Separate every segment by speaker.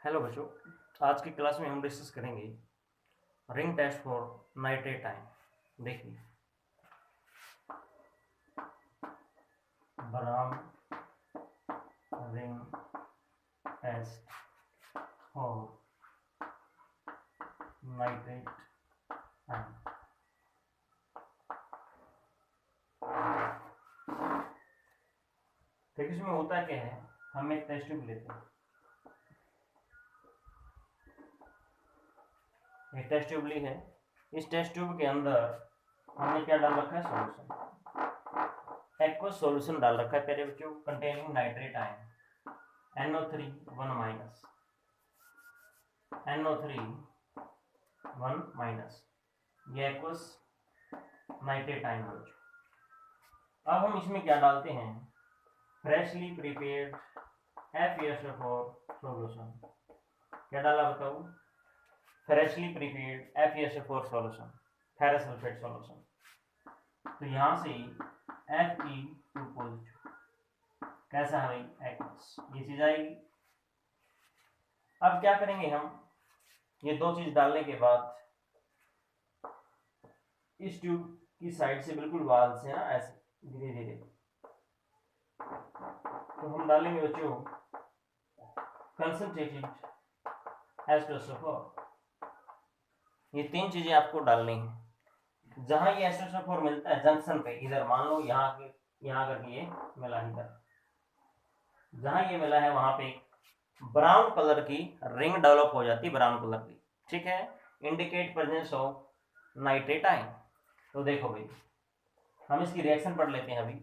Speaker 1: Hello बच्चों, आज की क्लास में हम डिस्कस करेंगे ring test for nitrate ion. देखिए, brown ring test for nitrate ion. देखिए, इसमें होता क्या है, हम एक टेस्ट ट्यूब लेते हैं। एक टेस्ट ट्यूब ली है। इस टेस्ट ट्यूब के अंदर हमने क्या डाल रखा है? सॉल्यूशन, एक्वस सॉल्यूशन डाल रखा है प्यारे बच्चों, containing nitrate ion NO3 1 minus, NO3 1 minus, ये एक्वस नाइट्रेट आयन हो बच्चों। अब हम इसमें क्या डालते हैं? Freshly prepared FeSO4 solution. क्या डाला बताओ? Freshly prepared FeSO4 solution, ferrous sulphate solution. तो यहां से Fe2 पॉजिटिव, कैसा है भाई? एक्वस, ये चीज आएगी। अब क्या करेंगे हम? ये दो चीज डालने के बाद इस ट्यूब की साइड से बिल्कुल वाल से ना ऐसे धीरे धीरे तो हम डालेंगे बच्चों कंसंट्रेटेड H2SO4। ये तीन चीजें आपको डालनी है। जहां ये H2SO4 मिलता है जंक्शन पे, इधर मान लो यहाँ करके ये मिला, इधर जहां ये मिला है वहां पे ब्राउन कलर की रिंग डेवलप हो जाती है, ब्राउन कलर की, ठीक है, indicate presence of nitrate ion. तो देखो भाई, हम इसकी रिएक्शन पढ़ लेते हैं अभी।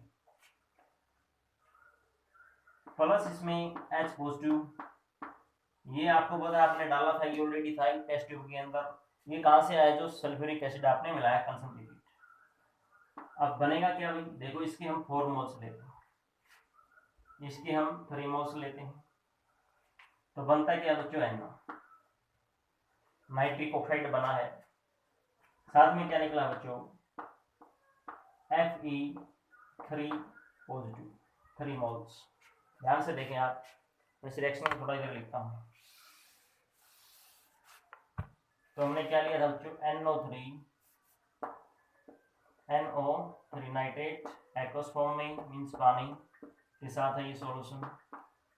Speaker 1: प्लस इसमें H पॉजिटिव, ये आपको पता है, आपने डाला था, ये ऑलरेडी था टेस्ट ट्यूब के अंदर। ये कहां से आया? जो सल्फ्यूरिक एसिड आपने मिलाया कंसंट्रेटेड। अब बनेगा क्या भाई? देखो, इसके हम 4 मोल्स लेते हैं, इसके हम 3 मोल्स लेते हैं, तो बनता क्या बच्चों? NO, नाइट्रिक ऑक्साइड बना है। साथ में क्या निकला बच्चों? Fe3 positive, 3 moles. ध्यान से देखें आप, इस रिएक्शन को थोड़ा इधर लिखता हूं। तो हमने क्या लिया था बच्चों? NO3 नाइट्रेट, एक्वस फॉर्म में मींस पानी के साथ है ये सॉल्यूशन।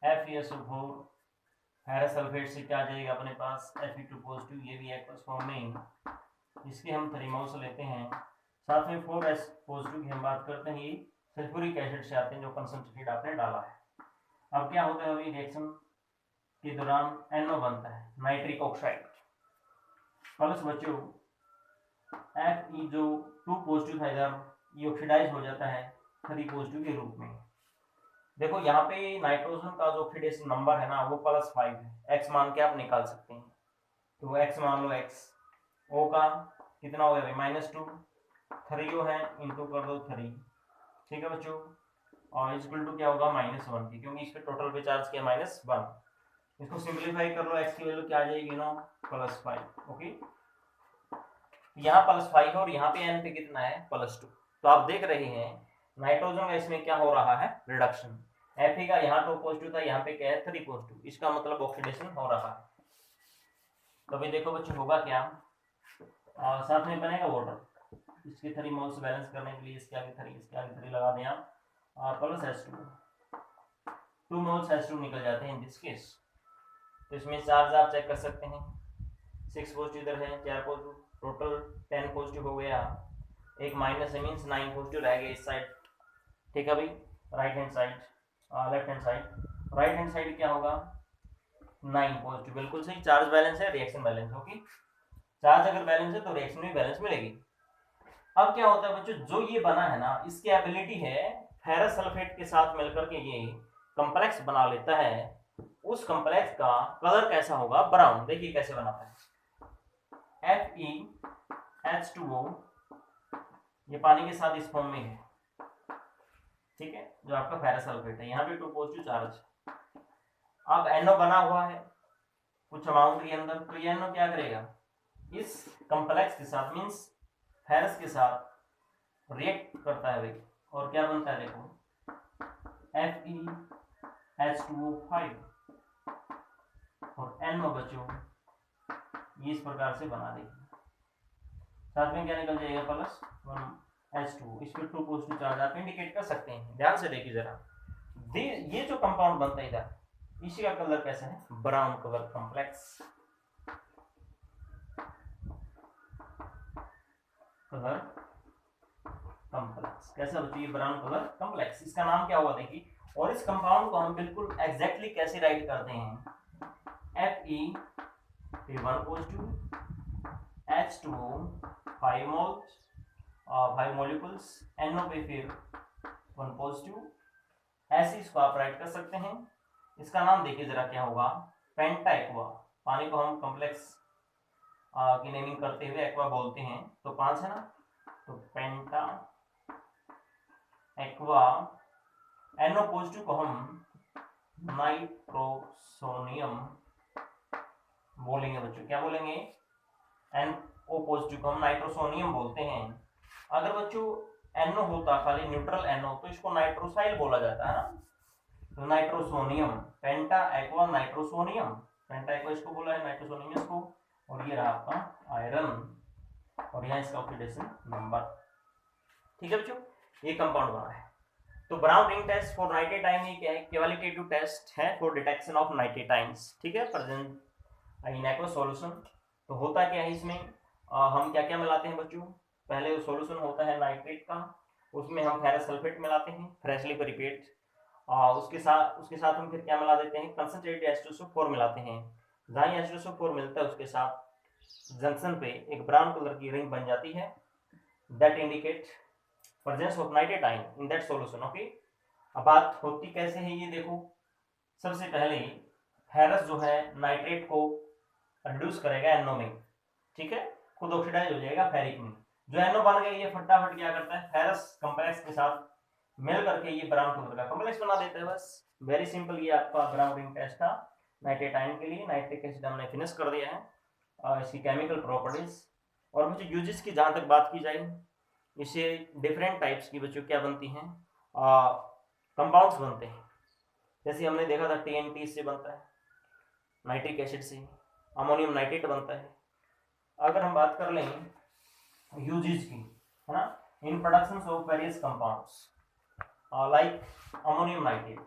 Speaker 1: FeSO4 फेरस सल्फेट से क्या आ जाएगा अपने पास? Fe2 पॉजिटिव, ये भी एक्वस फॉर्म में, इसके हम 3 मोल्स लेते हैं। साथ में 4S पॉजिटिव की हम बात करते हैं, ये सल्फ्यूरिक एसिड से आते हैं जो कंसंट्रेटेड आपने डाला है। अब क्या होता है अभी रिएक्शन के दौरान? NO बनता है, नाइट्रिक ऑक्साइड, प्लस बच्चों Fe जो 2 पॉजिटिव था इधर, ये ऑक्सीडाइज हो जाता है 3 पॉजिटिव के रूप में। देखो यहाँ पे नाइट्रोजन का जो ऑक्सीडेशन नंबर है ना, वो +5 है। x मान के आप निकाल सकते हैं। तो x मान लो x, O का कितना हो गया भाई? -2, 3 O है, इंटू कर दो 3, ठीक है बच्चों। और इक्वल टू क्या होगा? -1 की, क्योंकि इस पे टोटल पे चार्ज किया -1। इसको सिंप्लीफाई कर लो, x की वैल्यू क्या आ जाएगी ना? +5। ओके, यहाँ +5 है और यहाँ पे n पे कितना है? +2। तो आप देख रहे हैं नाइट्रोजन का इसमें क्या हो रहा है? रिडक्शन। Fe का यहाँ 2 पॉजिटिव था, यहाँ पे क्या है? 3 पॉजिटिव, इसका मतलब ऑक्सीडेशन हो रहा है। तो अभी देखो बच्चों होगा क्या? साथ में बनेगा वाटर, इसके 3 मोल्स बैलेंस करने के लिए इसके आगे 3, इसके आगे 3 लगा दें आप, प्लस H2, 2 मोल्स H2 निकल जाते हैं इन दिस केस। तो इसमें चार्ज आप चेक कर सकते हैं, 6 पॉजिटिव इधर है, 4 पॉजिटिव, टोटल 10 पॉजिटिव हो गया। एक माइनस है, मीन्स 9 पॉजिटिव रह गए इस साइड, ठीक है भाई। Right hand side, left hand side, right hand side क्या होगा? 9 पॉजिटिव, बिल्कुल सही। चार्ज बैलेंस है, रिएक्शन बैलेंस। ओके, चार्ज अगर बैलेंस है तो रिएक्शन भी बैलेंस मिलेगी। अब क्या होता है बच्चों, जो ये बना है ना, इसकी एबिलिटी है फेरस सल्फेट के साथ मिलकर के ये कॉम्प्लेक्स बना लेता है। उस कॉम्प्लेक्स का कलर कैसा होगा? ब्राउन। देखिए कैसे बनाता है, FeH2O, ये पानी के साथ इस फॉर्म में है, ठीक है, जो आपका फेरस सल्फेट है। यहाँ पे 2 पॉजिटिव चार्ज। अब NO बना हुआ है कुछ अमाउंट के अंदर, तो ये NO क्या करेगा? इस कॉम्प्लेक्स के साथ, मींस फेरस के साथ रिएक्ट करता है भाई, और क्या बनता है? देखो FeH2O5, और NO बच्चों ये इस प्रकार से बना देगी। साथ में क्या निकल जाएगा प्लस 1H2, इस पर 2 पॉजिटिव चार्ज आप इंडिकेट कर सकते हैं। ध्यान से देखिए जरा, ये जो कंपाउंड बनता है इधर, इसी का कलर कैसा है, brown colour complex, colour complex कैसा बच्चों, ये ब्राउन कलर कॉम्प्लेक्स। इसका नाम क्या हुआ देखिए, और इस कंपाउंड को हम बिल्कुल एग्जैक्टली कैसे राइट करते हैं, Fe 1 positive, H2O 5 moles 5 molecules, NO पे फिर 1 पॉजिटिव, ऐसे इसको आप राइट कर सकते हैं। इसका नाम देखिए जरा क्या होगा, पेंटा एक्वा। पानी को हम कॉम्प्लेक्स की नेमिंग करते हुए एक्वा बोलते हैं, तो 5 है ना, तो पेंटा एक्वा। NO पॉजिटिव को हम नाइट्रोसोनियम बोलेंगे बच्चों, क्या बोलेंगे, NO पॉजिटिव को हम नाइट्रोसोनियम बोलते हैं। अगर बच्चों NO होता खाली न्यूट्रल NO तो इसको नाइट्रोसाइल बोला जाता है ना, तो नाइट्रोसोनियम, पेंटा एक्वा नाइट्रोसोनियम, पेंटा एक्वा इसको बोला है, नाइट्रोसोनियम इसको, और ये रहा आपका आयरन, और यहाँ इसका ऑक्सीडेशन नंबर। ठीक है बच्चों, ये कंपाउंड बना है। तो brown ring test for nitrate ion ये क्या है, क्वालिटेटिव टेस्ट है for detection of nitrate ions. ठीक है, प्रेजेंट इन एक्वा सॉल्यूशन। तो होता क्या है इसमें, हम क्या क्या मिलाते हैं बच्चों, पहले सॉल्यूशन होता है नाइट्रेट का, उसमें हम फेरस सल्फेट मिलाते हैं, फ्रेशली प्रिपेयर्ड। उसके साथ हम फिर क्या मिला देते हैं, कंसंट्रेटेड H2SO4 मिलाते हैं। जहाँ H2SO4 मिलता है उसके साथ जंक्शन पे एक ब्राउन कलर की रिंग बन जाती है, that indicate presence of nitrate ion in that solution. Okay, अब बात होती कैसे है ये देखो, सबसे पहले फेरस जो है नाइट्रेट को रिड्यूस करेगा NO में, ठीक है, खुद ऑक्सीडाइज हो जाएगा फेरिक में। जो NO बन गया ये फटाफट क्या करता है, फेरस कॉम्प्लेक्स के साथ मिल करके ये ब्राउन कलर का कॉम्प्लेक्स बना देता है। बस वेरी सिंपल, ये आपका ब्राउन रिंग टेस्ट था नाइट्रेट आयन के लिए। नाइट्रिक एसिड हमने फिनिश कर दिया है, इसकी केमिकल प्रॉपर्टीज। और बच्चों यूजेस की जहाँ तक बात की जाए, इससे डिफरेंट टाइप्स की बच्चों क्या बनती हैं, कंपाउंड्स बनते हैं। जैसे हमने देखा था TNT से बनता है, नाइट्रिक एसिड से अमोनियम नाइट्रेट बनता है। अगर हम बात कर लें यूजेस की, है ना, in production of various compounds like ammonium nitrate,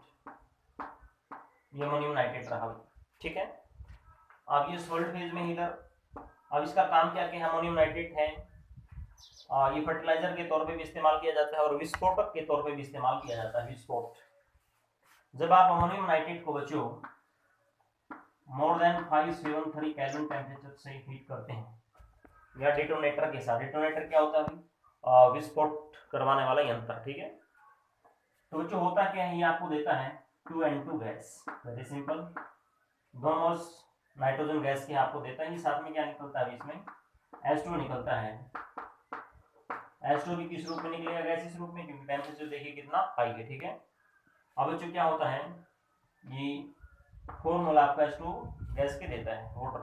Speaker 1: ये अमोनियम नाइट्रेट रहा, ठीक है। अब ये सॉल्ट फेज में इधर, अब इसका काम क्या क्या है, अमोनियम नाइट्रेट है, ये फर्टिलाइजर के तौर पे भी इस्तेमाल किया जाता है और विस्फोटक के तौर पे भी इस्तेमाल किया जाता है, विस्फोट। जब आप अमोनियम नाइट्रेट को बच्चों मोर देन 573 केल्विन टेम्परेचर से हीट करते हैं या डिटोनेटर के साथ, डिटोनेटर क्या होता है, विस्फोट करवाने वाला यंत्र, ठीक है। तो जो होता क्या है, ये आपको देता है 2N2 गैस, वेरी सिंपल, दोनों नाइट्रोजन गैस की आपको देता है। साथ में क्या निकलता है, इसमें H2 निकलता है। H2 भी किस रूप में निकलेगा, गैस इस रूप में, क्योंकि टेम्परेचर देखिए कितना हाई है, ठीक है। अब बच्चों क्या होता है, ये फॉर्मूला आपका H2 गैस के देता है वाटर,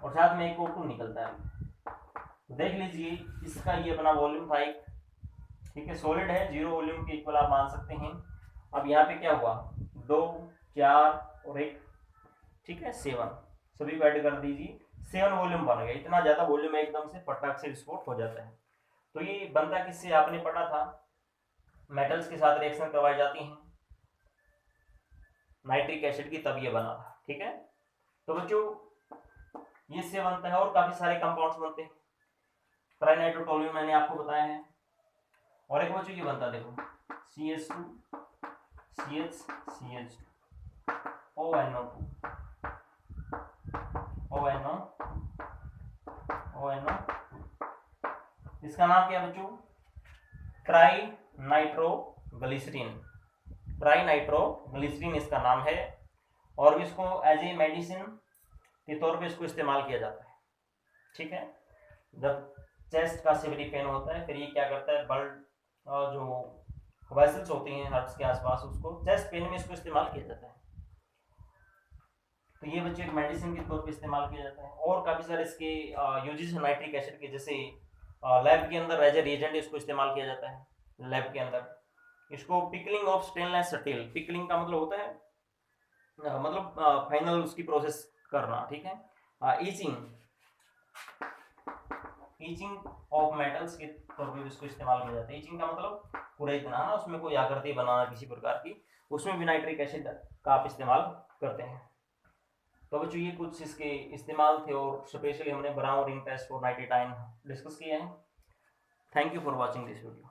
Speaker 1: और साथ में एक O2 निकलता है। तो देख लीजिए इसका ये अपना वॉल्यूम था एक, ठीक है, सॉलिड है, 0 वॉल्यूम के इक्वल आप मान सकते हैं। अब यहाँ पे क्या हुआ, 2 4 और 1, ठीक है, 7, सभी को ऐड कर दीजिए, 7 वॉल्यूम बन गया। इतना ज्यादा वॉल्यूम एकदम से फटाक से विस्फोट हो जाता है। तो ये बनता किससे, आपने पढ़ा था, मेटल्स के साथ रिएक्शन करवाई जाती हैं नाइट्रिक एसिड की, तब ये बना था, ठीक है। तो बच्चों ये इससे बनता है, और काफी सारे कंपाउंड्स बनते हैं, ट्राइनाइट्रोटोल्यूएन मैंने आपको बताया है। और एक बच्चों ये बनता देखो, CH2 CH CH2 ONO2 ONO ONO, इसका नाम क्या है बच्चों, ट्राई नाइट्रोग्लिसरीन, ट्राई नाइट्रोग्लिसरीन इसका नाम है। और इसको एज ए मेडिसिन के तौर पे इसको इस्तेमाल किया जाता है, ठीक है। जब चेस्ट का सिवियरली पेन होता है, फिर ये क्या करता है, ब्लड जो वेसल्स होती हैं हार्ट के आसपास, उसको चेस्ट पेन में इसको इस्तेमाल किया जाता है। तो ये बच्चे एक मेडिसिन के तौर पे इस्तेमाल किया जाता है। और काफ़ी सारे इसके यूजेस है नाइट्रिक एसिड के, जैसे लैब के अंदर एज ए रिएजेंट इसको इस्तेमाल किया जाता है लैब के अंदर। इसको pickling of stainless steel, pickling का मतलब होता है मतलब फाइनल उसकी प्रोसेस करना, ठीक है। ईचिंग, ईचिंग ऑफ मेटल्स के तौर पे भी इसको इस्तेमाल किया जाता है। ईचिंग का मतलब कुरेदना ना, उसमें कोई आकृति बनाना किसी प्रकार की, उसमें भी नाइट्रिक एसिड का आप इस्तेमाल करते हैं। तो बच्चों ये कुछ इसके इस्तेमाल थे और स्पेशली हमने brown ring test for nitrate ion discuss किए हैं। Thank you for watching this video.